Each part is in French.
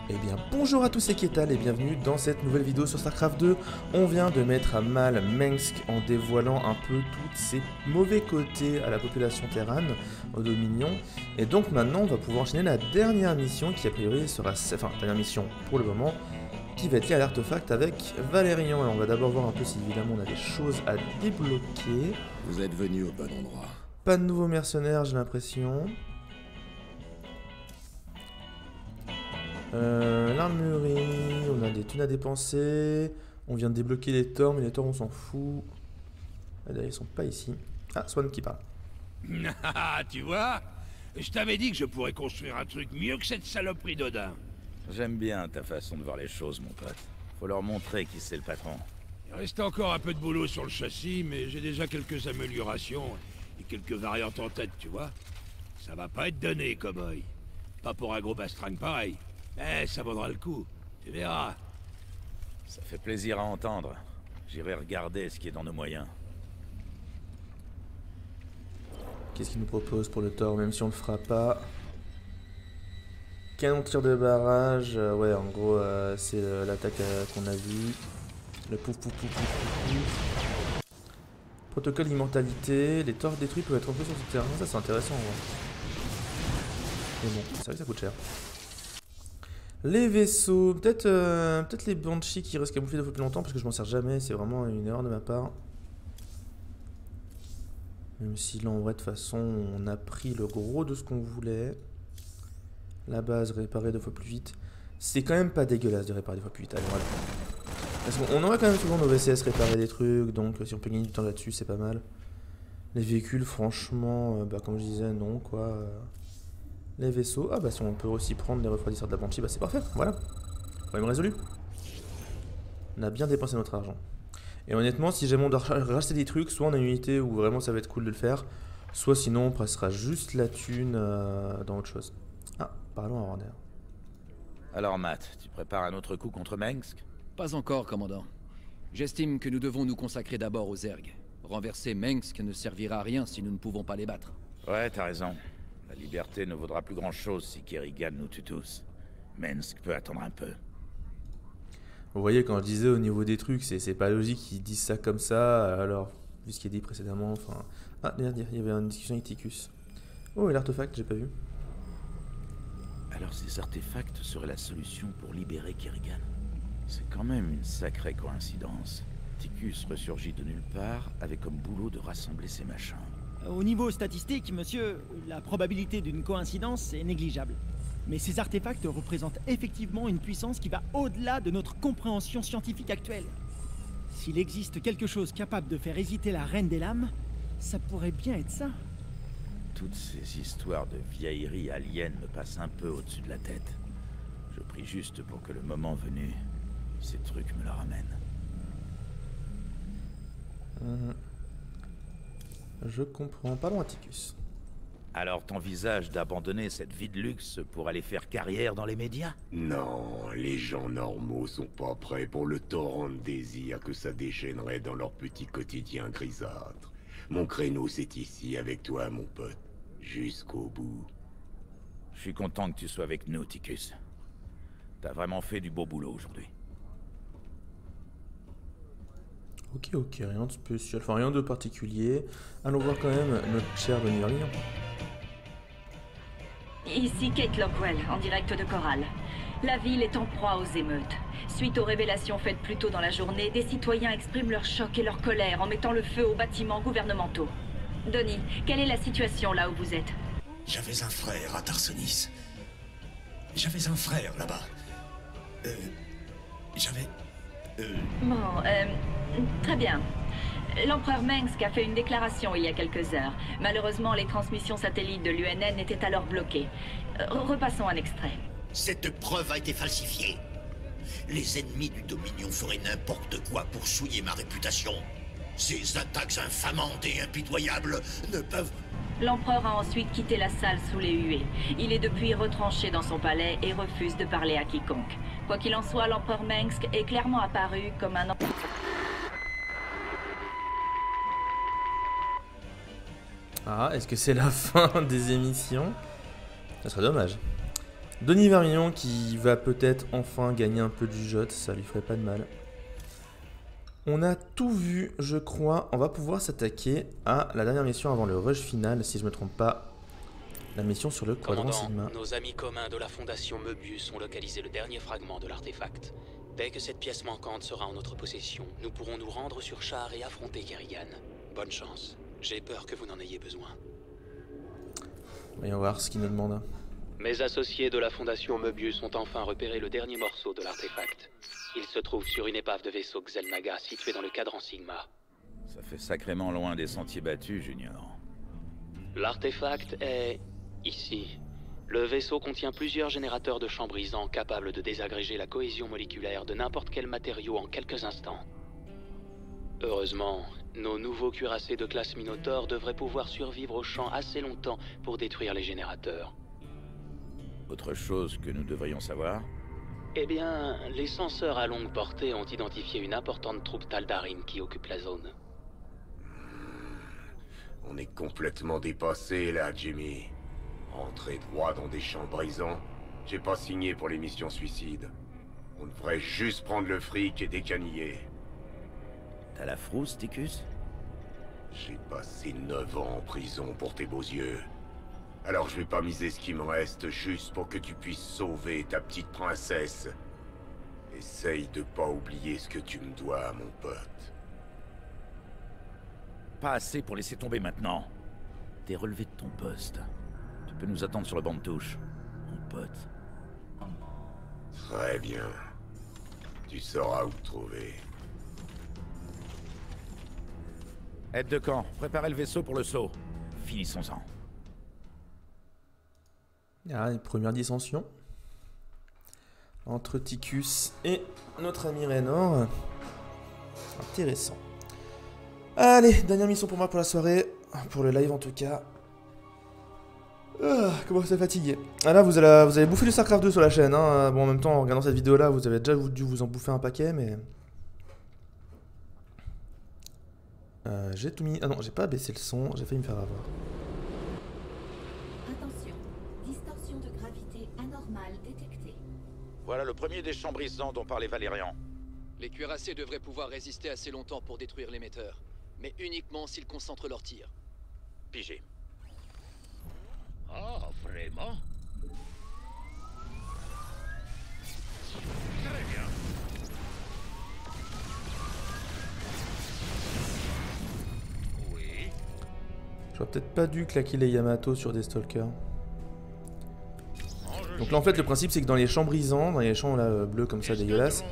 Eh bien bonjour à tous, c'est Ketal et bienvenue dans cette nouvelle vidéo sur StarCraft 2. On vient de mettre à mal Mengsk en dévoilant un peu tous ses mauvais côtés à la population terrane, au Dominion. Et donc maintenant on va pouvoir enchaîner la dernière mission qui a priori sera... Enfin, dernière mission pour le moment, qui va être liée à l'artefact avec Valérian. Alors on va d'abord voir un peu si évidemment on a des choses à débloquer. Vous êtes venu au bon endroit. Pas de nouveaux mercenaires j'ai l'impression. L'armurerie, on a des thunes à dépenser. On vient de débloquer les torts, mais les torts on s'en fout. Ah, d'ailleurs, ils sont pas ici. Ah, Swan qui parle. Ah, tu vois? Je t'avais dit que je pourrais construire un truc mieux que cette saloperie d'Odin. J'aime bien ta façon de voir les choses, mon pote. Faut leur montrer qui c'est le patron. Il reste encore un peu de boulot sur le châssis, mais j'ai déjà quelques améliorations et quelques variantes en tête, tu vois? Ça va pas être donné, cowboy. Pas pour un gros bastringue pareil. Mais ça vaudra le coup. Tu verras. Ça fait plaisir à entendre. J'irai regarder ce qui est dans nos moyens. Qu'est-ce qu'il nous propose pour le tort, même si on le fera pas? Canon tir de barrage, ouais, en gros, c'est l'attaque qu'on a vue. Le pouf pouf pouf pouf pouf pouf. Protocole d'immortalité, les torts détruits peuvent être repris sur ce terrain, ça c'est intéressant en vrai. Mais bon, c'est vrai que ça coûte cher. Les vaisseaux, peut-être les Banshees qui restent camouflés 2 fois plus longtemps parce que je m'en sers jamais, c'est vraiment une erreur de ma part. Même si là en vrai de toute façon on a pris le gros de ce qu'on voulait. La base réparée 2 fois plus vite. C'est quand même pas dégueulasse de réparer 2 fois plus vite, allez voilà. Parce qu'on aurait quand même souvent nos VCS réparer des trucs, donc si on peut gagner du temps là-dessus c'est pas mal. Les véhicules franchement, bah comme je disais non quoi. Les vaisseaux, ah bah si on peut aussi prendre les refroidisseurs de la Banshee, bah c'est parfait, voilà. Problème résolu. On a bien dépensé notre argent. Et honnêtement, si jamais on doit racheter des trucs, soit on a une unité où vraiment ça va être cool de le faire, soit sinon on passera juste la thune dans autre chose. Ah, parlons à Warner. Alors Matt, tu prépares un autre coup contre Mengsk? Pas encore, commandant. J'estime que nous devons nous consacrer d'abord aux Zerg. Renverser Mengsk ne servira à rien si nous ne pouvons pas les battre. Ouais, t'as raison. La liberté ne vaudra plus grand-chose si Kerrigan nous tue tous. Mengsk peut attendre un peu. Vous voyez, quand je disais au niveau des trucs, c'est pas logique qu'ils disent ça comme ça, alors, vu ce qui est dit précédemment, enfin... Ah, merde, il y avait une discussion avec Ticus. Oh, et l'artefact, j'ai pas vu. Alors ces artefacts seraient la solution pour libérer Kerrigan. C'est quand même une sacrée coïncidence. Ticus ressurgit de nulle part, avec comme boulot de rassembler ces machins. Au niveau statistique, monsieur, la probabilité d'une coïncidence est négligeable. Mais ces artefacts représentent effectivement une puissance qui va au-delà de notre compréhension scientifique actuelle. S'il existe quelque chose capable de faire hésiter la Reine des Lames, ça pourrait bien être ça. Toutes ces histoires de vieilleries aliens me passent un peu au-dessus de la tête. Je prie juste pour que le moment venu, ces trucs me le ramènent. Je comprends, parlons à Ticus. Alors t'envisages d'abandonner cette vie de luxe pour aller faire carrière dans les médias? Non, les gens normaux sont pas prêts pour le torrent de désir que ça déchaînerait dans leur petit quotidien grisâtre. Mon créneau c'est ici avec toi, mon pote. Jusqu'au bout. Je suis content que tu sois avec nous, Ticus. T'as vraiment fait du beau boulot aujourd'hui. Ok, ok, rien de spécial, enfin rien de particulier. Allons voir quand même notre cher Bonnie Verlier. Ici Kate Lockwell, en direct de Coral. La ville est en proie aux émeutes. Suite aux révélations faites plus tôt dans la journée, des citoyens expriment leur choc et leur colère en mettant le feu aux bâtiments gouvernementaux. Donnie, quelle est la situation là où vous êtes? J'avais un frère à Tarsonis. J'avais un frère là-bas. Bon, très bien. L'empereur Mengsk a fait une déclaration il y a quelques heures. Malheureusement, les transmissions satellites de l'UNN étaient alors bloquées. Repassons un extrait. Cette preuve a été falsifiée. Les ennemis du Dominion feraient n'importe quoi pour souiller ma réputation. Ces attaques infamantes et impitoyables ne peuvent... L'empereur a ensuite quitté la salle sous les huées. Il est depuis retranché dans son palais et refuse de parler à quiconque. Quoi qu'il en soit, l'empereur Mengsk est clairement apparu comme un... Ah, est-ce que c'est la fin des émissions? Ça serait dommage. Denis Vermillon qui va peut-être enfin gagner un peu de jugeote, ça lui ferait pas de mal. On a tout vu, je crois. On va pouvoir s'attaquer à la dernière mission avant le rush final, si je me trompe pas. La mission sur le quadrant Sigma. Nos amis communs de la Fondation Möbius ont localisé le dernier fragment de l'artefact. Dès que cette pièce manquante sera en notre possession, nous pourrons nous rendre sur Char et affronter Kerrigan. Bonne chance. J'ai peur que vous n'en ayez besoin. Voyons voir ce qu'il nous demande. Mes associés de la Fondation Möbius ont enfin repéré le dernier morceau de l'artefact. Il se trouve sur une épave de vaisseau Xel'Naga située dans le cadran Sigma. Ça fait sacrément loin des sentiers battus, Junior. L'artefact est... ici. Le vaisseau contient plusieurs générateurs de champs brisants capables de désagréger la cohésion moléculaire de n'importe quel matériau en quelques instants. Heureusement, nos nouveaux cuirassés de classe Minotaur devraient pouvoir survivre au champ assez longtemps pour détruire les générateurs. Autre chose que nous devrions savoir? Eh bien, les senseurs à longue portée ont identifié une importante troupe Tal'Darim qui occupe la zone. On est complètement dépassé là, Jimmy. Rentrer droit dans des champs brisants, j'ai pas signé pour les missions suicides. On devrait juste prendre le fric et décaniller. T'as la frousse, Ticus? J'ai passé 9 ans en prison pour tes beaux yeux. Alors je vais pas miser ce qui me reste juste pour que tu puisses sauver ta petite princesse. Essaye de pas oublier ce que tu me dois, mon pote. Pas assez pour laisser tomber maintenant. T'es relevé de ton poste. Tu peux nous attendre sur le banc de touche, mon pote. Très bien. Tu sauras où te trouver. Aide de camp, préparez le vaisseau pour le saut. Finissons-en. Ah, une première dissension entre Ticus et notre ami Raynor. Intéressant. Allez, dernière mission pour moi pour la soirée. Pour le live en tout cas. Comment ça fatigué. Ah là, vous avez bouffé du StarCraft 2 sur la chaîne. Hein. Bon, en même temps, en regardant cette vidéo-là, vous avez déjà dû vous en bouffer un paquet, mais... j'ai tout mis... Ah non, j'ai pas baissé le son, j'ai failli me faire avoir. Attention, distorsion de gravité anormale détectée. Voilà le premier des champs brisants dont parlait Valérian. Les cuirassés devraient pouvoir résister assez longtemps pour détruire l'émetteur, mais uniquement s'ils concentrent leur tir. Pigé. Ah, vraiment? Très bien. Oui. J'aurais peut-être pas dû claquer les Yamato sur des stalkers. Donc là en fait le principe c'est que dans les champs brisants, dans les champs là bleus comme ça dégueulasses,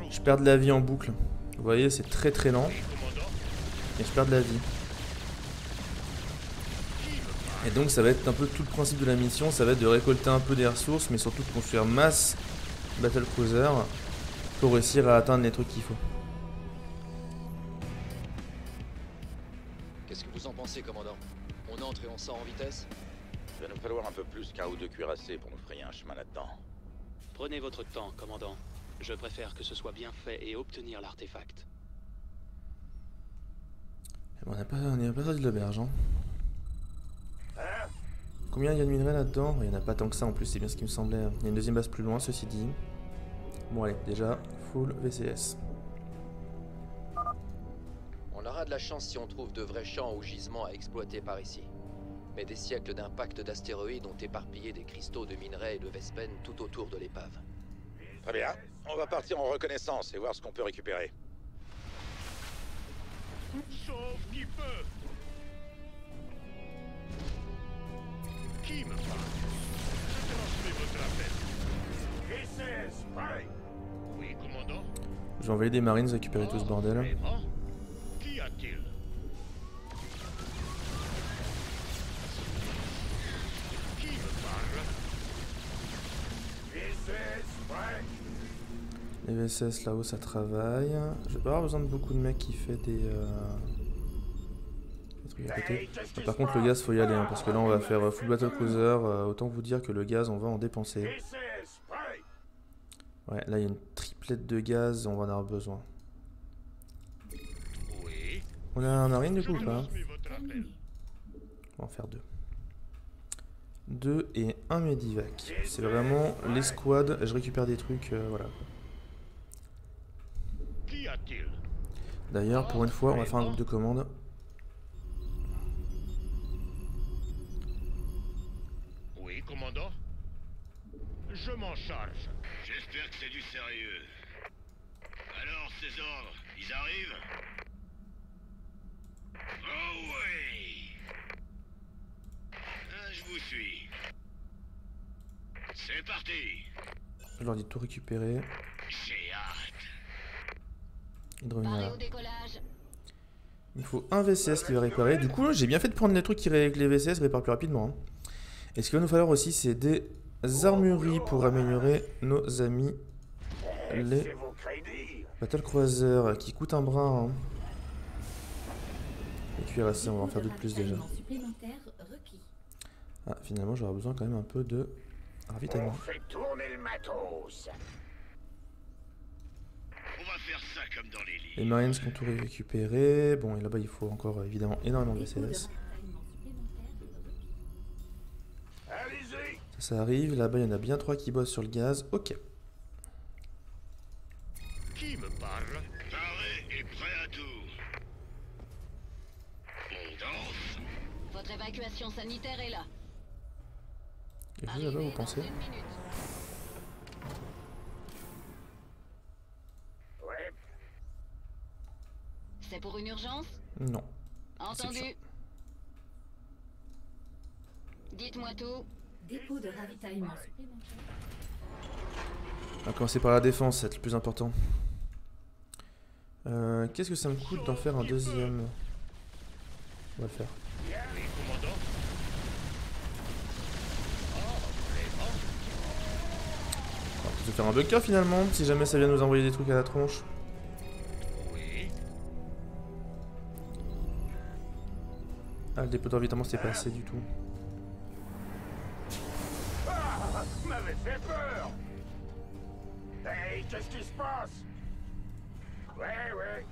je perds de la vie en boucle. Vous voyez c'est très très lent. Et je perds de la vie. Et donc ça va être un peu tout le principe de la mission, ça va être de récolter un peu des ressources, mais surtout de construire masse battlecruiser pour réussir à atteindre les trucs qu'il faut. Qu'est-ce que vous en pensez, commandant? On entre et on sort en vitesse? Il va nous falloir un peu plus qu'un ou deux cuirassés pour nous frayer un chemin là-dedans. Prenez votre temps, commandant. Je préfère que ce soit bien fait et obtenir l'artefact. On n'a pas sorti de l'auberge. Hein. Combien il y a de minerais là-dedans? Il n'y en a pas tant que ça en plus, c'est bien ce qui me semblait. Il y a une deuxième base plus loin, ceci dit. Bon allez, déjà, full VCS. On aura de la chance si on trouve de vrais champs ou gisements à exploiter par ici. Mais des siècles d'impact d'astéroïdes ont éparpillé des cristaux de minerais et de Vespen tout autour de l'épave. Très bien, on va partir en reconnaissance et voir ce qu'on peut récupérer. Sauf qui peut. Qui me parle? Je transmets votre appel. VCS, pareil. Oui, commandant. Je vais envoyer des marines récupérer tout ce bordel. Vraiment? Qu'y a-t-il? Qui me parle? VCS, pareil. Les VCS là-haut ça travaille. Je vais pas avoir besoin de beaucoup de mecs qui fait des trucs à côté. Par contre le gaz faut y aller hein, parce que là on va faire full battlecruiser. Autant vous dire que le gaz on va en dépenser. Ouais là il y a une triplette de gaz, on va en avoir besoin. On a un marine du coup ou pas? On va en faire deux. 2 et 1 Medivac. C'est vraiment l'escouade. Je récupère des trucs, voilà. D'ailleurs, pour une fois, on va faire un groupe de commandes. Oui, commandant. Je m'en charge. J'espère que c'est du sérieux. Alors, ces ordres, ils arrivent? Oh oui! Je vous suis. C'est parti! Je leur dis de tout récupérer. J'ai hâte. Et de revenir là. Il faut un VCS qui va réparer. Du coup, j'ai bien fait de prendre les trucs qui que les VCS réparent plus rapidement. Hein. Et ce qu'il va nous falloir aussi, c'est des armureries pour améliorer nos amis les Battlecruisers qui coûtent un bras. Hein. Les cuirassés, on va en faire deux de plus déjà. Ah, finalement, j'aurai besoin quand même un peu de ravitaillement. On fait tourner le matos. On va faire ça comme dans les livres. Les Marines qui ont tout récupéré. Bon, et là-bas, il faut encore évidemment énormément de VCS. Ça arrive. Là-bas, il y en a bien 3 qui bossent sur le gaz. Ok. Qui me parle? Paré et prêt à tout. On danse. Votre évacuation sanitaire est là. Quelque chose là-bas, vous pensez? Ouais. C'est pour une urgence? Non. Entendu. Dites-moi tout. Dépôt de ravitaillement supplémentaire. On va commencer par la défense, c'est le plus important. Qu'est-ce que ça me coûte d'en faire un deuxième? On va le faire. Oui, commandant. On va peut-être faire un bunker finalement, si jamais ça vient nous envoyer des trucs à la tronche. Oui. Ah, le dépôt de ravitaillement c'était pas assez du tout. Ah, vous m'avez fait peur. Hey, qu'est-ce qui se passe? Ouais.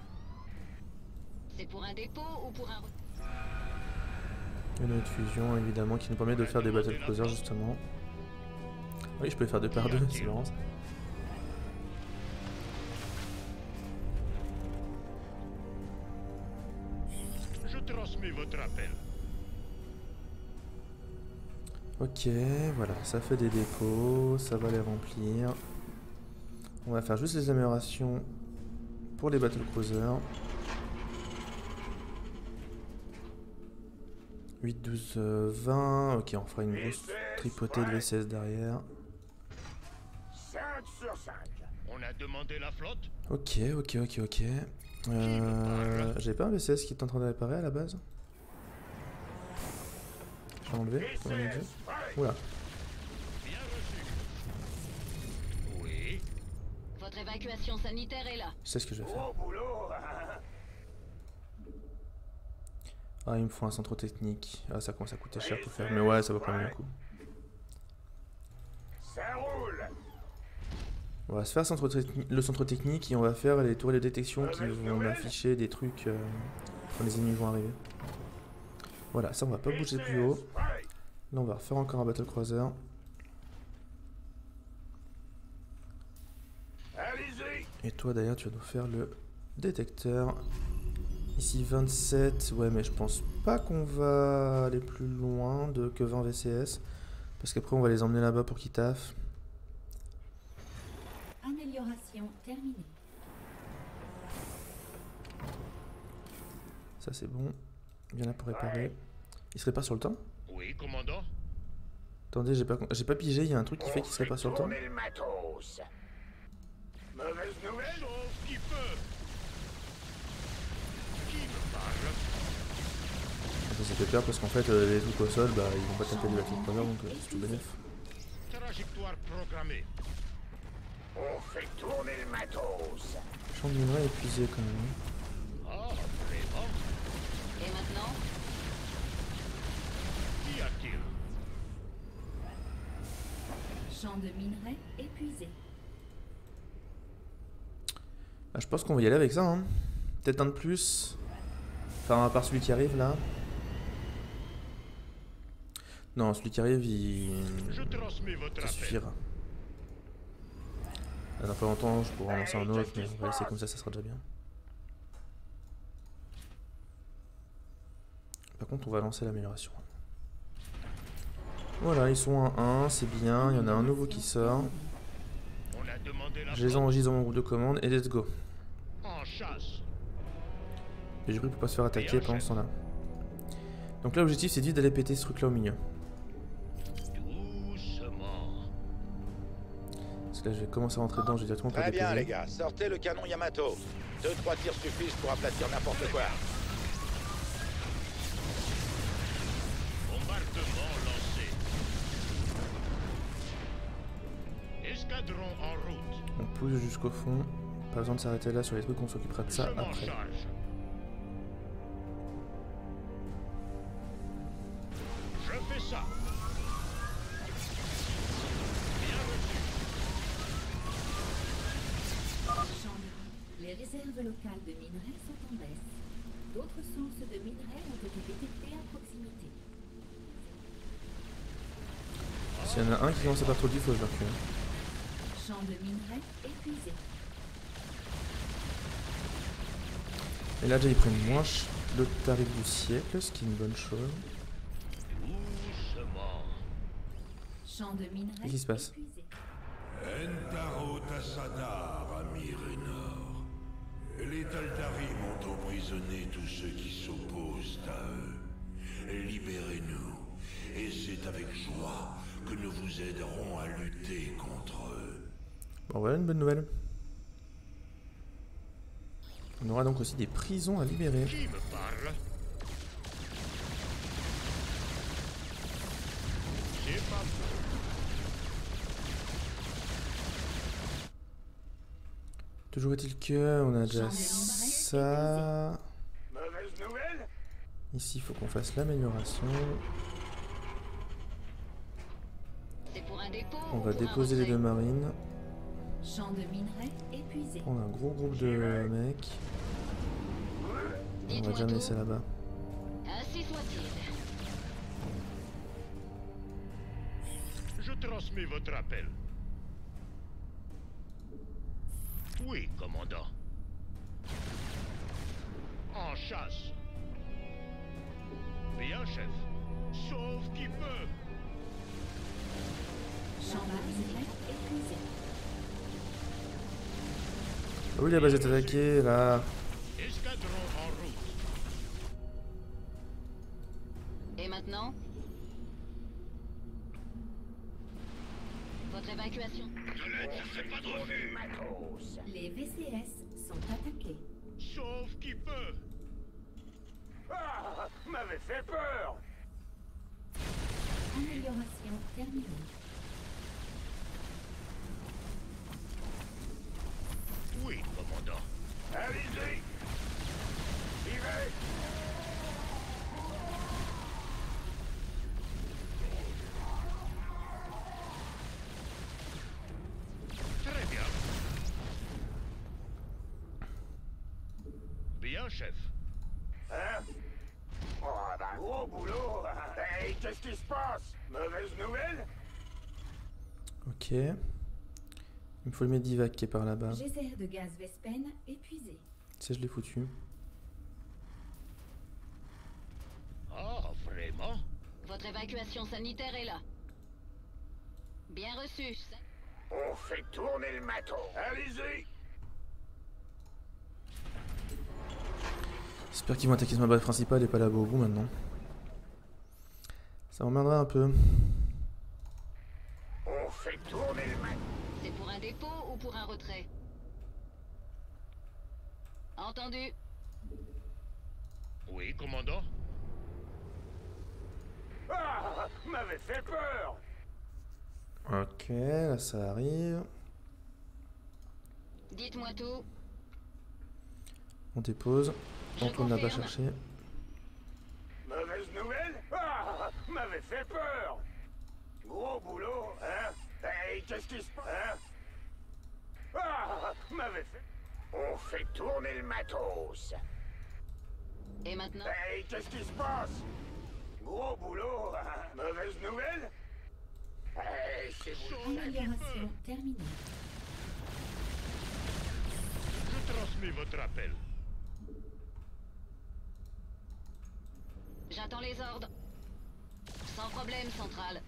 C'est pour un dépôt ou pour un... Une autre fusion évidemment qui nous permet de faire des battlecruisers justement. Oui, je peux les faire 2 par 2, c'est marrant ça. Je transmets votre appel. Ok, voilà, ça fait des dépôts, ça va les remplir. On va faire juste les améliorations pour les battlecruisers. 8, 12, 20. Ok, on fera une grosse tripotée de VCS derrière. 5 sur 5. On a demandé la flotte? Ok. J'avais pas un VCS qui est en train de réparer à la base? Je l'ai enlevé, comme on a dit. Oula. Bien reçu. Oui. Votre évacuation sanitaire est là. Je sais ce que je vais faire. Au boulot. Ah, il me faut un centre technique. Ah, ça commence à coûter cher pour faire. Mais ouais, ça va prendre un coup. Ça roule. On va se faire le centre technique et on va faire les tours de détection qui vont afficher des trucs quand les ennemis vont arriver. Voilà, ça on va pas bouger plus haut. Là on va refaire encore un battlecruiser. Et toi d'ailleurs tu vas nous faire le détecteur. Ici 27, ouais mais je pense pas qu'on va aller plus loin que 20 VCS. Parce qu'après on va les emmener là-bas pour qu'ils taffent. Amélioration terminée. Ça c'est bon. Il y en a pour réparer. Il se répare sur le temps? Oui, commandant. Attendez, j'ai pas pigé, il y a un truc qui fait qu'il se répare sur le temps. Le matos. Mauvaise nouvelle. Sauf qui peut. Qui me parle? Ça fait peur parce qu'en fait les trucs au sol, bah ils vont pas taper du battlecruiser donc c'est tout bénef. Trajectoire programmée. On fait tourner le matos. Champ de minerai épuisé quand même. Ah, vraiment? Et maintenant? Qu'y a-t-il? Champ de minerai épuisé. Bah, je pense qu'on va y aller avec ça. Hein. Peut-être un de plus. Enfin, à part celui qui arrive là. Non, celui qui arrive, Je transmets votre ça appel. suffira. Là, dans pas longtemps, je pourrai en lancer un autre, mais on va laisser comme ça sera déjà bien. Par contre, on va lancer l'amélioration. Voilà, ils sont à 1, c'est bien. Il y en a un nouveau qui sort. On a demandé la Je les enregistre dans mon groupe de commande et let's go. en chasse. Et j'ai pris pour pas se faire attaquer pendant ce temps-là. Donc là, l'objectif, c'est vite d'aller péter ce truc-là au milieu. Doucement. Parce que là, je vais commencer à rentrer dedans, je vais directement pas Très bien, déposer. les gars. Sortez le canon Yamato. 2-3 tirs suffisent pour aplatir n'importe quoi. Bombardement lancé. Escadron en route. On pousse jusqu'au fond. Pas besoin de s'arrêter là sur les trucs, on s'occupera de ça Je m'en après. charge. Je fais ça. Bien reçu. Les réserves locales de minerais sont en baisse. D'autres sources de minerais ont été détectées à proximité. S'il y en a un qui commence à pas trop vite, faut que je le recule. Champ de minerais épuisé. Et là, déjà, ils prennent moins le tarif du siècle, ce qui est une bonne chose. Doucement. Champ de minerais Qu'est-ce qui se passe? épuisé. Entaro Tassadar, Amir Enor. Les Taldarim ont emprisonné tous ceux qui s'opposent à eux. Libérez-nous, et c'est avec joie que nous vous aiderons à lutter contre eux. Bon, voilà une bonne nouvelle. On aura donc aussi des prisons à libérer. Qui me parle? C'est pas faux. Toujours est-il que on a déjà ça. Mauvaise nouvelle? Ici, il faut qu'on fasse l'amélioration. C'est pour un dépôt On ou va pour un déposer les retrait? deux marines. Champ de minerais épuisé. Prendre un gros groupe de mecs. On va Dites-moi déjà me tout. laisser là-bas. Ainsi soit-il. Je transmets votre appel. Oui, commandant. En chasse. Bien, chef. Sauf qui peut. Champ de minerais épuisé. Ah oui, la base est attaquée, là. Escadron en route. Et maintenant? Votre évacuation. Les VCS sont attaqués. Sauf qui peut. Ah, m'avait fait peur. Amélioration terminée. Oui, commandant. Allez-y. J'y vais. Très bien. Bien, chef. Hein? Oh, bah, gros boulot. Hey, qu'est-ce qui se passe? Mauvaise nouvelle? Ok. Il me faut le Medivac qui est par là-bas. Geyser de gaz Vespen épuisé. Ça, je l'ai foutu. Ah, vraiment? Votre évacuation sanitaire est là. Bien reçu. On fait tourner le matos. Allez-y. J'espère qu'ils vont attaquer ma base principale et pas là-bas au bout maintenant. Ça m'emmerdera un peu. On fait tourner le matos. C'est pour un dépôt ou pour un retrait? Entendu. Oui, commandant. Ah, m'avait fait peur. Ok, là ça arrive. Dites-moi tout. On dépose. Je On tourne là-bas confirme. chercher. Mauvaise nouvelle? Ah, m'avait fait peur. Gros boulot, hein? Hey, qu'est-ce qui se passe? Hein? Ah, m'avait fait... On fait tourner le matos. Et maintenant? Hey, qu'est-ce qui se passe? Gros boulot, hein. Mauvaise nouvelle? C'est vous. Amélioration terminée. Je transmets votre appel. J'attends les ordres. Sans problème, centrale.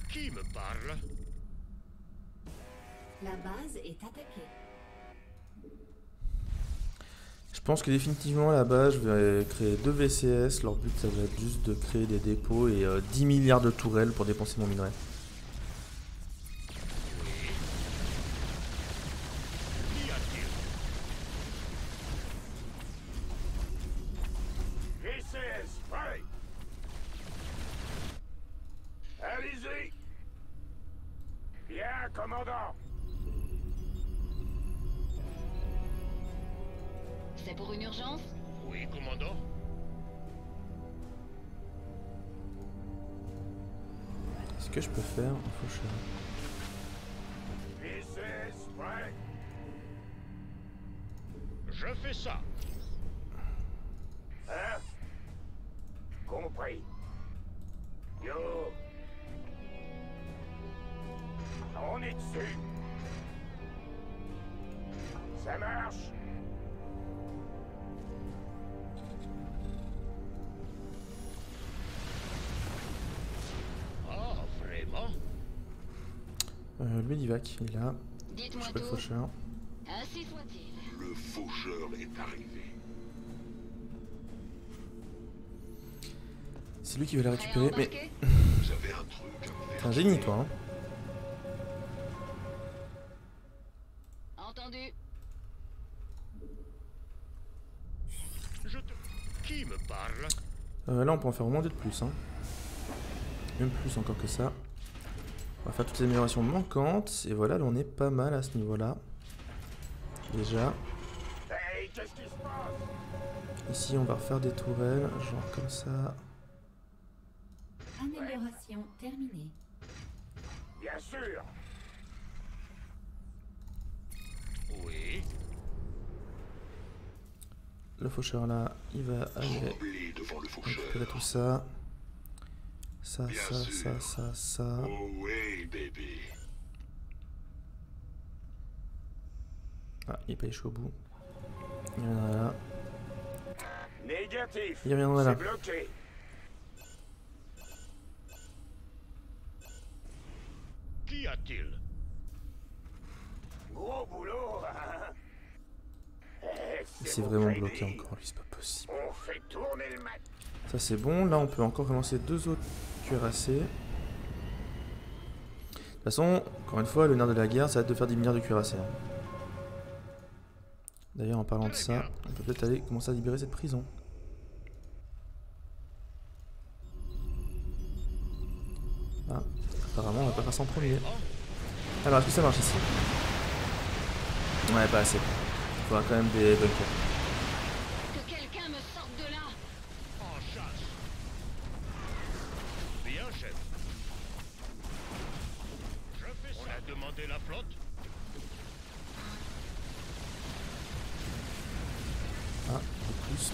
Qui me parle? La base est attaquée. Je pense que définitivement là-bas, je vais créer 2 VCS. Leur but, ça va être juste de créer des dépôts et 10 milliards de tourelles pour dépenser mon minerai. Qu'y a-t-il? VCS, prêt. Allez-y. Bien, commandant. C'est pour une urgence? Oui, commandant. Est-ce que je peux faire un faucheur? VCS, prêt. Je fais ça. Hein? Compris. Yo. On est dessus. Ça marche. Ah, vraiment? Ludivac, il est là. Dites-moi Je peux le tout. faucheur. Ainsi soit-il. Le faucheur est arrivé. C'est lui qui va la récupérer, mais... Vous avez un truc à me T'es faire. un génie, toi, hein. Entendu. Qui me parle? Là, on peut en faire au moins 2 de plus, hein. Même plus encore que ça. On va faire toutes les améliorations manquantes. Et voilà, là, on est pas mal à ce niveau-là. Déjà. Hey, qu'est-ce qui se passe? Ici, on va refaire des tourelles, genre comme ça. Amélioration terminée. Bien sûr. Oui. Le faucheur là, il va aller Tremblez devant le faucheur. récupérer tout ça. Ça, Bien ça, sûr. ça, ça, ça. Oh oui, bébé. Ah, il est pas échoué au bout. Il reviendra là. Négatif. Il reviendra là. C'est bloqué. Qu'y a-t-il? Gros boulot, hein? C'est vraiment bloqué encore, lui, c'est pas possible. On fait tourner le mat. Ça c'est bon, là on peut encore relancer 2 autres cuirassés. De toute façon, encore une fois, le nerf de la guerre, ça va être de faire des milliards de cuirassés. Hein. D'ailleurs, en parlant de ça, on peut peut-être aller commencer à libérer cette prison. Ah, apparemment on va pas faire ça en premier. Alors, est-ce que ça marche ici? Ouais, pas assez. Il faudra quand même des bunkers. Que quelqu'un me sorte de là. En chasse. Bien, chef. Je fais ça. On a demandé la flotte? Ah, en plus.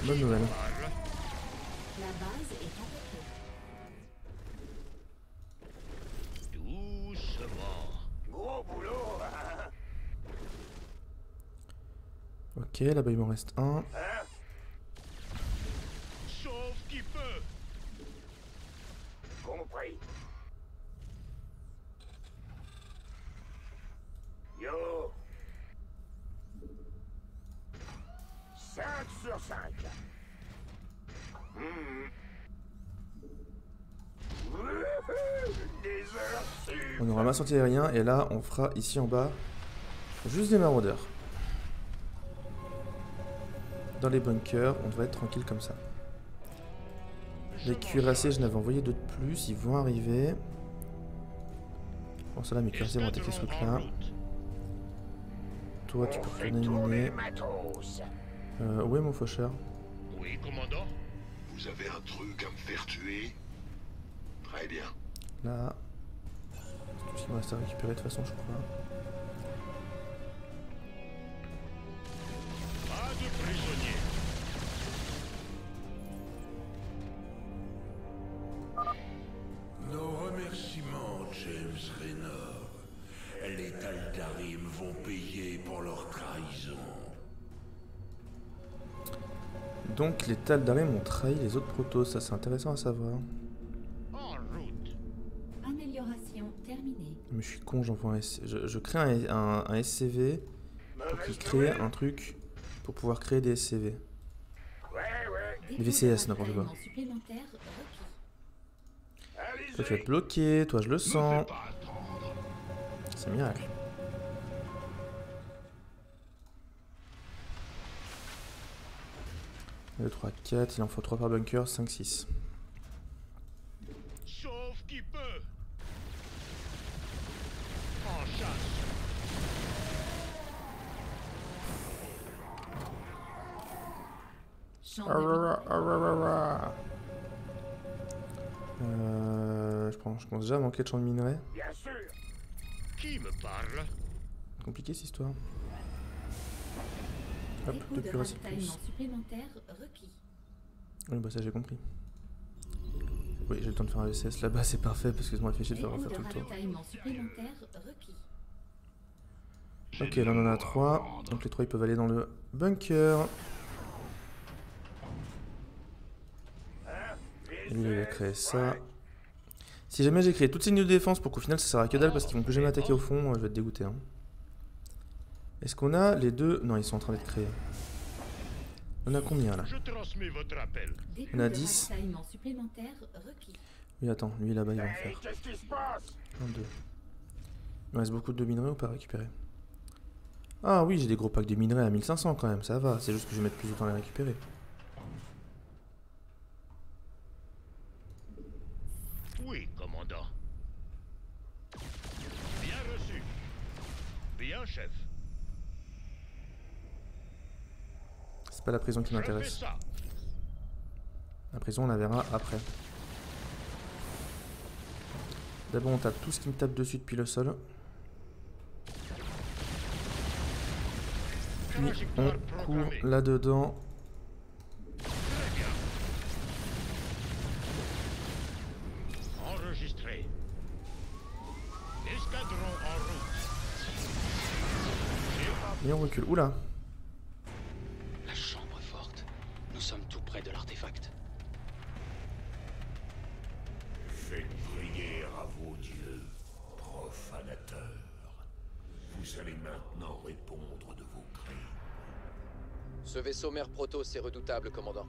Bonne nouvelle. La base est attaquée. Doucement. Gros boulot, hein? Ok, là-bas il m'en reste un. Hein? Sauve qui peut. Compris. Yo. 5 sur 5. Des heures sup. On aura masse anti-aérien et là on fera ici en bas juste des maraudeurs. Dans les bunkers, on devrait être tranquille comme ça. Les cuirassés, je n'avais envoyé 2 de plus, ils vont arriver. Bon, ça là, mes cuirassés vont attaquer ce truc là. Toi, tu peux retourner miner. Où est mon faucheur? Oui, commandant. Vous avez un truc à me faire tuer? Très bien. Là. C'est tout ce qui me reste à récupérer de toute façon, je crois. Pas de prisonniers. vont payer pour leur trahison. Donc les Tal'Darim ont trahi les autres protos, ça c'est intéressant à savoir. En route. Amélioration terminée. Mais je suis con, j'envoie un je crée un SCV pour qu'il crée un truc pour pouvoir créer des SCV. Des VCS, n'importe quoi. Toi tu vas être bloqué, toi je le sens. C'est miracle. 2, 3, 4, il en faut 3 par bunker, 5, 6. Sauf qui peut. En chasse. Je commence déjà à manquer de champ de minerais. Bien sûr. Qui me parle? Compliqué cette histoire. Hop, depuis plus. Oui, bah ça j'ai compris. Oui, j'ai le temps de faire un VCS là-bas, c'est parfait parce que ça m'a fait chier de faire refaire tout le tour. Ok, là on en a 3. Donc les 3 ils peuvent aller dans le bunker. Et lui il va créer ça. Si jamais j'ai créé toutes ces lignes de défense pour qu'au final ça sert à que dalle parce qu'ils vont plus jamais attaquer au fond, je vais être dégoûté. Hein. Est-ce qu'on a les deux? Non, ils sont en train d'être créés. On a combien là? On a 10. Oui, attends, lui là-bas il va en faire. 1, 2. Il me reste beaucoup de minerais ou pas récupérer? Ah oui, j'ai des gros packs de minerais à 1500 quand même, ça va. C'est juste que je vais mettre plus de temps à les récupérer. Oui, commandant. Bien reçu. Bien, chef. C'est pas la prison qui m'intéresse. La prison, on la verra après. D'abord, on tape tout ce qui me tape dessus depuis le sol. Puis, on court là-dedans. Enregistré. Escadron en route. Et on recule. Oula! La chambre forte. Nous sommes tout près de l'artefact. Faites prière à vos dieux, profanateurs. Vous allez maintenant répondre de vos crimes. Ce vaisseau mère Protoss est redoutable, commandant.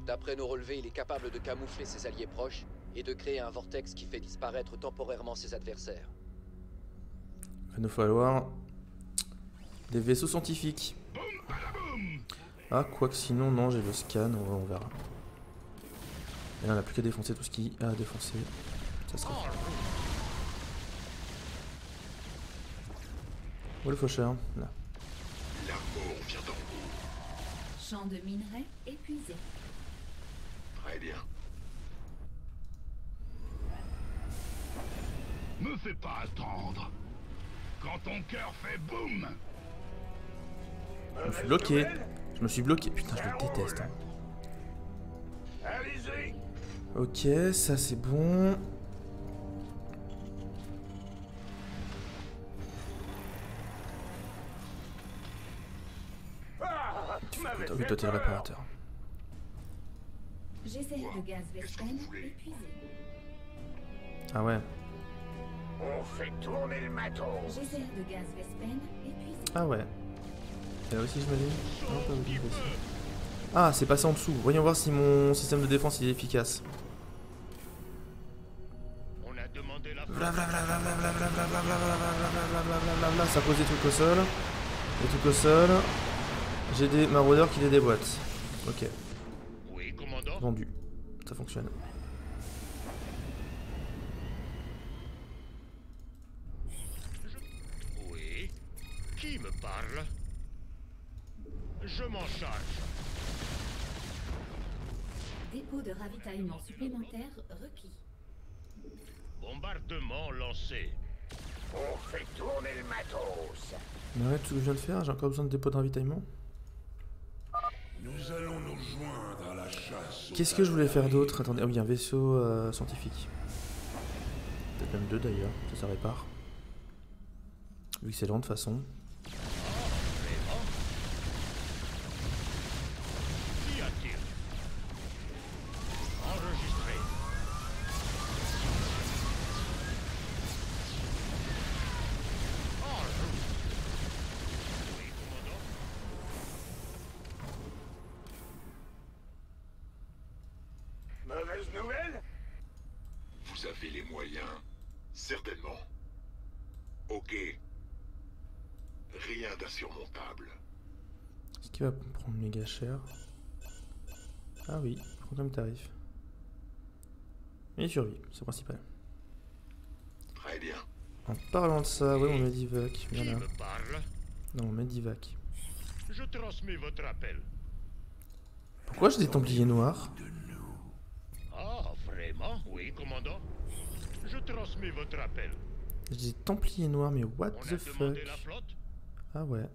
D'après nos relevés, il est capable de camoufler ses alliés proches et de créer un vortex qui fait disparaître temporairement ses adversaires. Il va nous falloir des vaisseaux scientifiques. Ah, quoique sinon, non, j'ai le scan, on verra. Et là, on n'a plus qu'à défoncer tout ce qui a à défoncer. Ça sera fait. Où est le faucheur? Là. L'amour vient d'en haut. Champ de minerais épuisé. Très bien. Me fais pas attendre. Quand ton cœur fait boum. Je me suis bloqué. Je me suis bloqué. Putain, je le déteste. Hein. Allez-y. Ok, ça c'est bon. Oui, toi t'es le réparateur. Geyser de gaz Vespen épuisé. Ah ouais. On fait tourner le matos. Geyser de gaz Vespen épuisé. Ah ouais. Et là aussi j'imagine. Non, pas aussi. Ah, c'est passé en dessous. Voyons voir si mon système de défense il est efficace. On a demandé la Ça pose des trucs au sol. Des trucs au sol. J'ai des maraudeurs qui les déboîtent. Ok. Oui, commandant. Vendu. Ça fonctionne. Oui. Qui me parle? Je m'en charge. Dépôt de ravitaillement supplémentaire requis. Bombardement lancé. On fait tourner le matos. Mais arrête tout ce que je viens de faire, j'ai encore besoin de dépôt de ravitaillement. Nous allons nous joindre à la chasse. Qu'est-ce que je voulais faire d'autre? Attendez, ah oui, un vaisseau scientifique. Peut-être même deux d'ailleurs, ça répare. Vu que c'est lent de toute façon. moyens. Certainement. Ok. Rien d'insurmontable. Est-ce qu'il va prendre méga cher? Ah oui, il prend comme tarif. Mais il survit, c'est le principal. Très bien. En parlant de ça, oui, mon Medivac. Voilà. Qui me parle? Non, mon Medivac. Je transmets votre appel. Pourquoi j'ai des Templiers noirs? Ah, vraiment? Oui, commandant. Je transmets votre appel. J'ai des Templiers noirs, mais what On the a fuck? demandé la flotte? Ah ouais.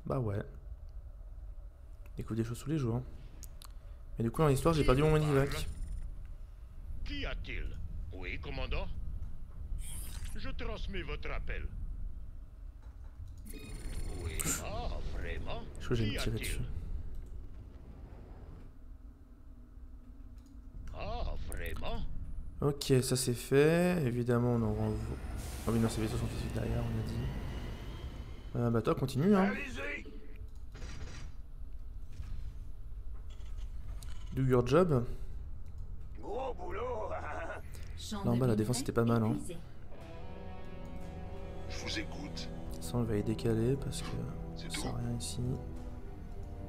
Bah ouais. Découvre des choses tous les jours. Hein. Mais du coup, dans l'histoire, j'ai perdu mon Medivac. Qu'y a-t-il? Oui, commandant. Je transmets votre appel. Oui. Ah, vraiment? Je crois que j'ai me tirer dessus. Ah, vraiment? Ok, ça c'est fait. Évidemment, on en renvoie. Oh, mais non, ces vaisseaux sont tout derrière, on a dit. Bah, toi, continue, hein. Do your job. Gros boulot. Là en bas, la défense était pas mal, hein. Je vous écoute. Ça, on va y décaler parce que ça sert à rien ici. Il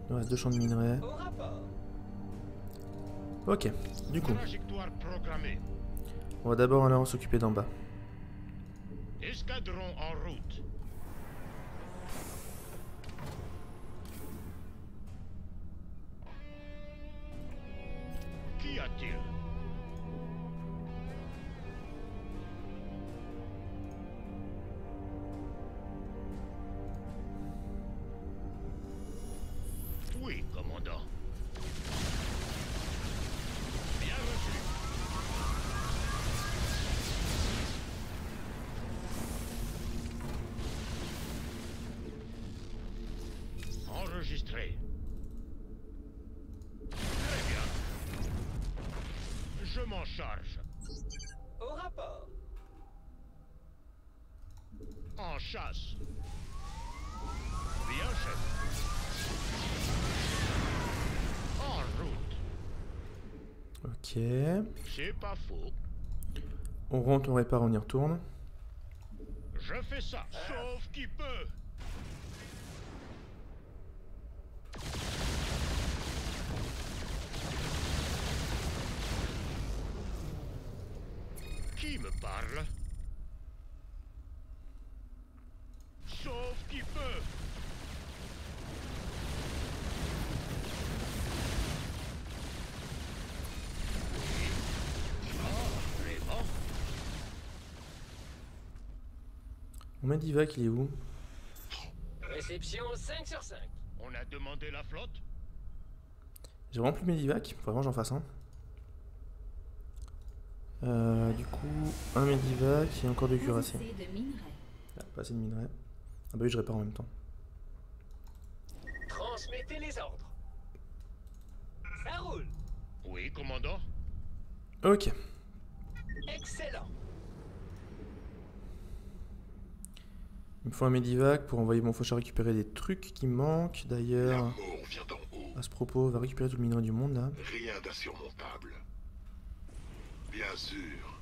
nous reste 2 champs de minerais. Ok, du coup. Trajectoire programmée. On va d'abord aller s'occuper d'en bas. Escadron en route. Qu'y a-t-il? Oui, commandant. Bien reçu. Enregistré. Très bien. Je m'en charge. Au rapport. En chasse. Bien, chef. En route. Ok. C'est pas faux. On rentre, on répare, on y retourne. Je fais ça, sauf qui peut. Qui me parle? Sauf qui peut. Mon Medivac, il est où? Réception 5 sur 5. On a demandé la flotte? J'ai vraiment plus de Medivac, faut vraiment que j'en fasse un. Du coup, un Medivac et encore deux cuirassés. Ah, pas assez de minerais. Ah bah oui, je répare en même temps. Transmettez les ordres. Ça roule. Oui, commandant. Ok. Excellent. Il me faut un Medivac pour envoyer mon faucheur récupérer des trucs qui manquent. D'ailleurs, à ce propos, on va récupérer tout le minerai du monde là. Rien d'insurmontable. Bien sûr.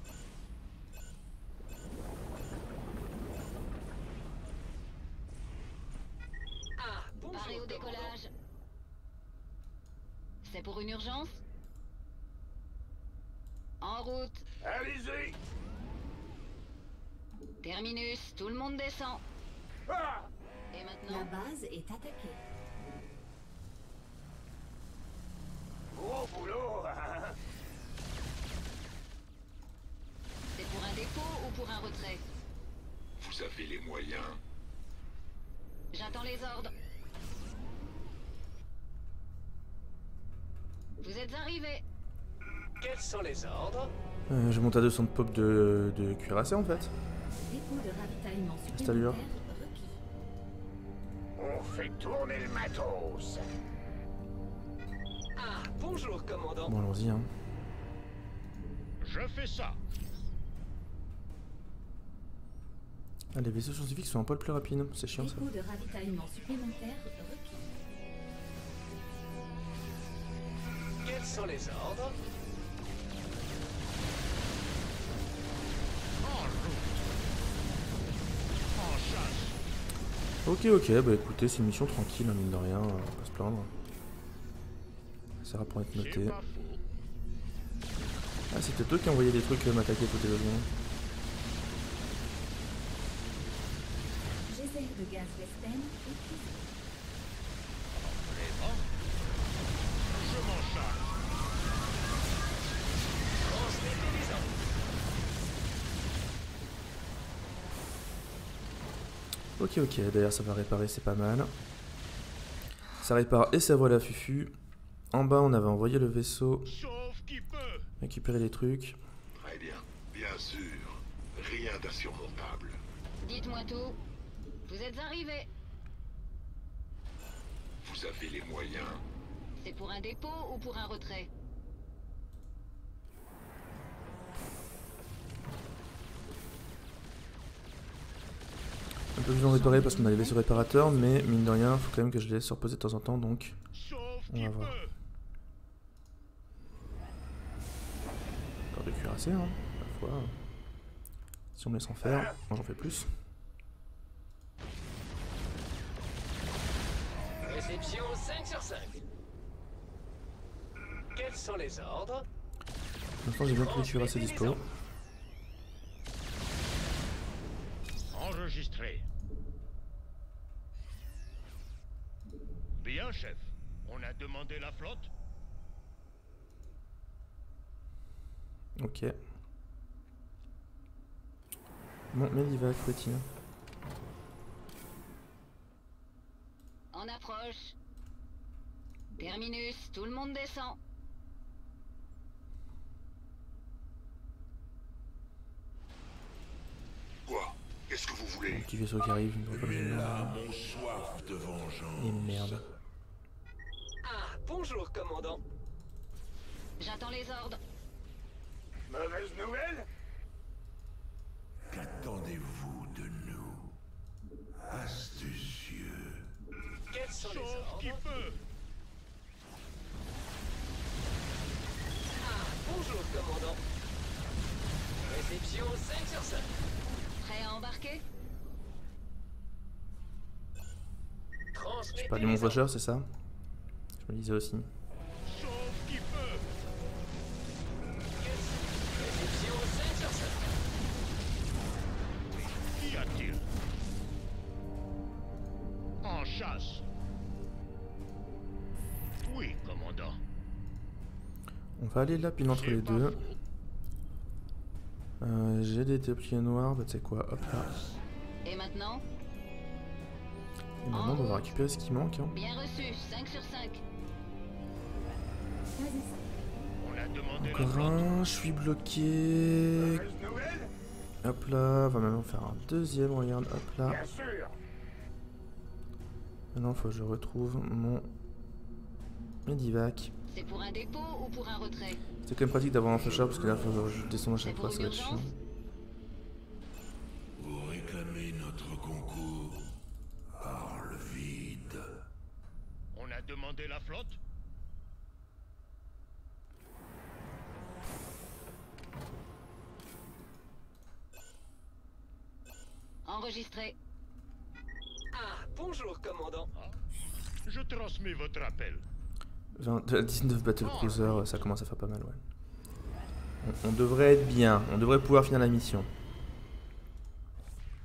Ah, paré au décollage. C'est pour une urgence? En route. Allez-y. Terminus, tout le monde descend. Ah! Et maintenant? La base est attaquée. Gros boulot. C'est pour un dépôt ou pour un retrait? Vous avez les moyens. J'attends les ordres. Vous êtes arrivés. Quels sont les ordres? Je monte à 200 de pop de cuirassé en fait. Dépôt de ravitaillement Installure. supplémentaire requis. On fait tourner le matos. Ah, bonjour, commandant. Bon, allons-y. Hein. Je fais ça. Ah, les vaisseaux scientifiques sont un poil plus rapides. C'est chiant ça. Dépôt de ravitaillement supplémentaire requis. Quels sont les ordres? Ok, bah écoutez, c'est une mission tranquille, hein, mine de rien, on va pas se plaindre. Ça sert pour être noté. Ah, c'était toi qui envoyais des trucs m'attaquer côté de loin. Geyser de gaz Vesten épuisé. Je m'en charge. Ok, d'ailleurs ça va réparer, c'est pas mal. Ça répare et ça voit la fufu. En bas, on avait envoyé le vaisseau. Récupérer les trucs. Très bien. Bien sûr. Rien d'insurmontable. Dites-moi tout. Vous êtes arrivés. Vous avez les moyens. C'est pour un dépôt ou pour un retrait? Un peu besoin de réparer parce qu'on a les vaisseaux réparateurs, mais mine de rien, faut quand même que je les laisse se reposer de temps en temps, donc on va voir. Encore de cuirassés, hein, parfois. Si on me laisse en faire, moi j'en fais plus. Réception 5 sur 5. Quels sont les ordres? Maintenant j'ai bien tous les cuirassés dispo. Enregistré. Bien, chef. On a demandé la flotte. Ok. Bon, Medivac, petit. En approche. Terminus, tout le monde descend. Quoi? Qu'est-ce que vous voulez? Un petit vaisseau qui arrive, une Mais là, mon soif de vengeance. Et merde. Ah, bonjour, commandant. J'attends les ordres. Mauvaise nouvelle? Qu'attendez-vous de nous? Astucieux. Quels sont les Sauf ordres? qui peut. Ah, bonjour, commandant. Réception 5 sur 5. Prêt à embarquer? J'ai perdu mon voyageur, c'est ça? Je me le disais aussi. Sauf qui peut. Réception 5 sur 5. Qu'y a-t-il? En chasse. Oui, commandant. On va aller là, pile entre les deux. J'ai des templiers noirs, bah tu sais quoi, hop là. Et maintenant? Et maintenant on va récupérer ce qui manque. Hein. Bien reçu, 5 sur 5. On a demandé Encore un, je suis bloqué. Hop là, on va maintenant faire un deuxième, regarde, hop là. Maintenant faut que je retrouve mon Medivac. C'est pour un dépôt ou pour un retrait? C'est quand même pratique d'avoir un flasher parce que là faut que je descende à chaque fois, ça va être chiant. Vous réclamez notre concours par le vide. On a demandé la flotte. Enregistré. Ah, bonjour, commandant. Je transmets votre appel. 19 battlecruisers, ça commence à faire pas mal, ouais. On devrait être bien, on devrait pouvoir finir la mission.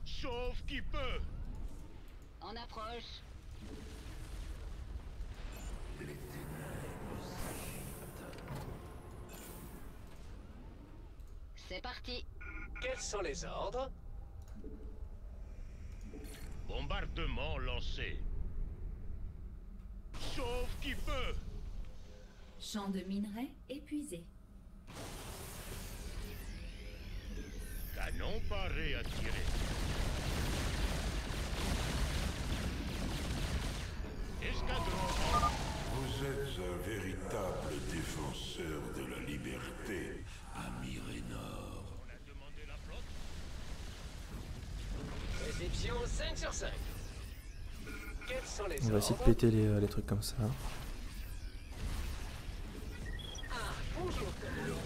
Sauf qui peut. En approche. C'est parti. Quels sont les ordres? Bombardement lancé. Sauf qui peut. Champ de minerais épuisé. Canon paré à tirer. Escadron. Vous êtes un véritable défenseur de la liberté, ami Raynor. On a demandé la flotte. Réception 5 sur 5. Quels sont les ordres? On va essayer de péter les trucs comme ça. Ah, bonjour, commandant.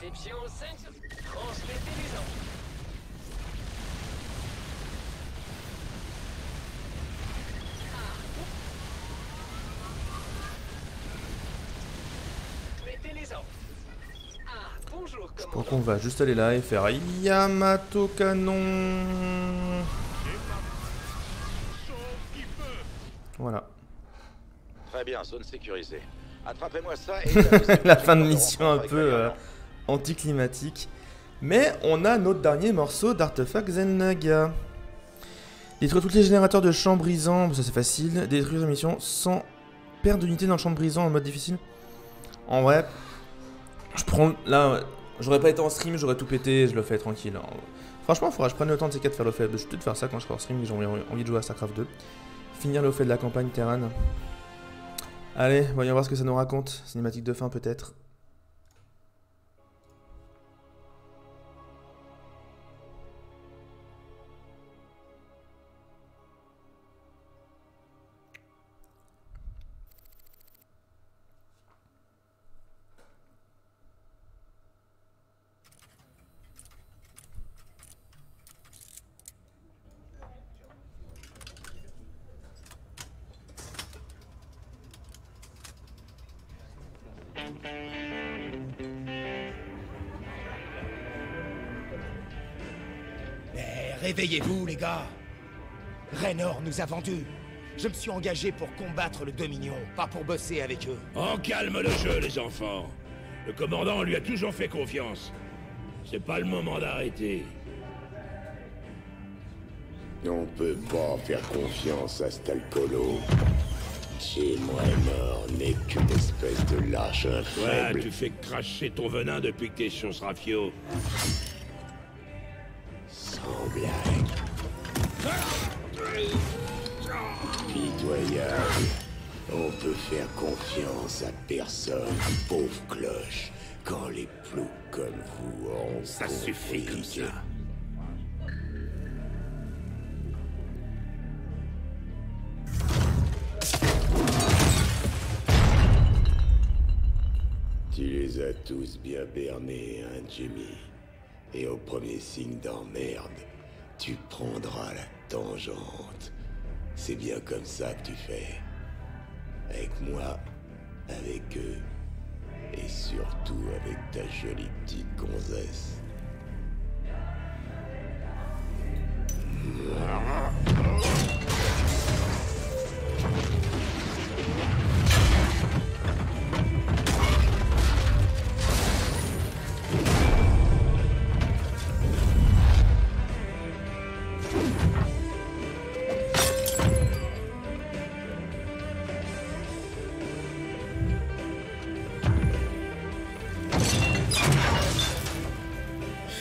Réception 5 sur... Transmettez les ordres. Mettez les ordres. Ah, bonjour, Je crois qu'on va juste aller là et faire Yamato canon. Voilà. Très bien, zone sécurisée. Attrapez-moi ça et... La fin de mission un peu anticlimatique. Mais on a notre dernier morceau d'artefact Zennaga. Détruire tous les générateurs de champs brisants, bon, ça c'est facile. Détruire la mission sans perdre d'unité dans le champ brisant en mode difficile. En vrai, je prends... Là, j'aurais pas été en stream, j'aurais tout pété, je le fais tranquille. Alors, franchement, il faudra que je prenne le temps de ces 4 faire le fait. Je vais peut-être faire ça quand je serai en stream et j'ai envie de jouer à StarCraft 2. Finir le fait de la campagne Terran. Allez, voyons voir ce que ça nous raconte. Cinématique de fin peut-être. Mais réveillez-vous, les gars. Raynor nous a vendus. Je me suis engagé pour combattre le Dominion, pas pour bosser avec eux. On calme le jeu, les enfants. Le commandant lui a toujours fait confiance. C'est pas le moment d'arrêter. On peut pas faire confiance à cet alcoolo. Jim Raynor n'est qu'une espèce de lâche Ouais, infaible. tu fais cracher ton venin depuis que t'es sur ce rafio. Sans blague. Pitoyable. On peut faire confiance à personne, pauvre cloche, quand les ploucs comme vous ont Ça suffit comme ça. Tu les as tous bien bernés, hein, Jimmy. Et au premier signe d'emmerde, tu prendras la tangente. C'est bien comme ça que tu fais. Avec moi, avec eux, et surtout avec ta jolie petite gonzesse.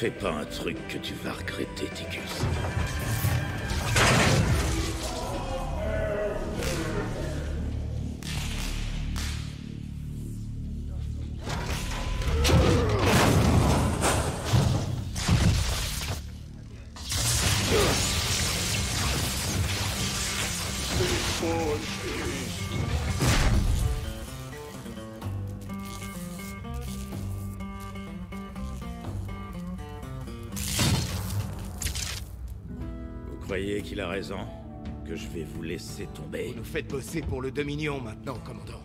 Fais pas un truc que tu vas regretter, Ticus. Vous croyez qu'il a raison? Que je vais vous laisser tomber? Vous nous faites bosser pour le Dominion maintenant, commandant.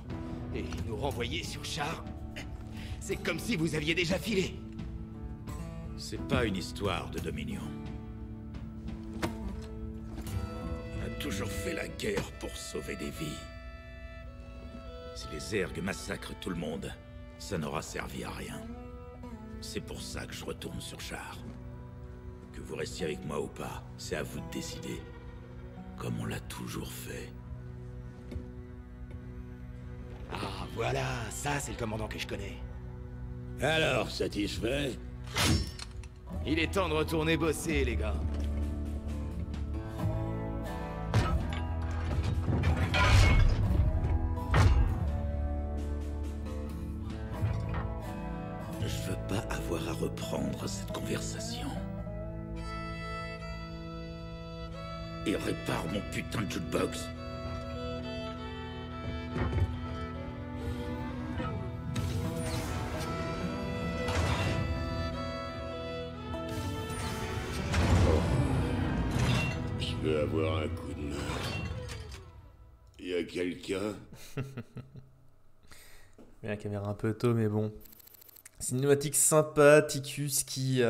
Et nous renvoyer sur char. C'est comme si vous aviez déjà filé. C'est pas une histoire de Dominion. On a toujours fait la guerre pour sauver des vies. Si les ergs massacrent tout le monde, ça n'aura servi à rien. C'est pour ça que je retourne sur char. Que vous restiez avec moi ou pas, c'est à vous de décider. Comme on l'a toujours fait. Ah, voilà, ça c'est le commandant que je connais. Alors, satisfait? Il est temps de retourner bosser, les gars. Je veux pas avoir à reprendre cette conversation. Et répare mon putain de jukebox. peux avoir un coup de main? Y a quelqu'un? La caméra un peu tôt, mais bon. Cinématique sympa, Ticus qui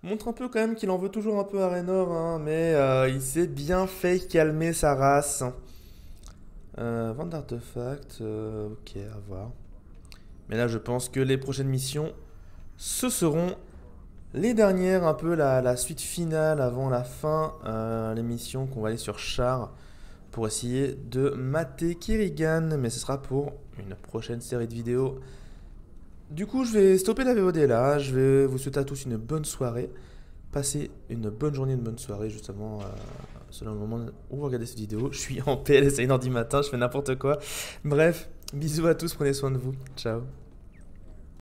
montre un peu quand même qu'il en veut toujours un peu à Raynor, hein, mais il s'est bien fait calmer sa race. Vente d'artefacts, ok, à voir. Mais là, je pense que les prochaines missions, ce seront les dernières, un peu la suite finale avant la fin. Les missions qu'on va aller sur Char pour essayer de mater Kerrigan, mais ce sera pour une prochaine série de vidéos. Du coup, je vais stopper la VOD là. Je vais vous souhaiter à tous une bonne soirée. Passez une bonne journée, une bonne soirée, justement, selon le moment où vous regardez cette vidéo. Je suis en PLS à 1h du matin, je fais n'importe quoi. Bref, bisous à tous, prenez soin de vous. Ciao.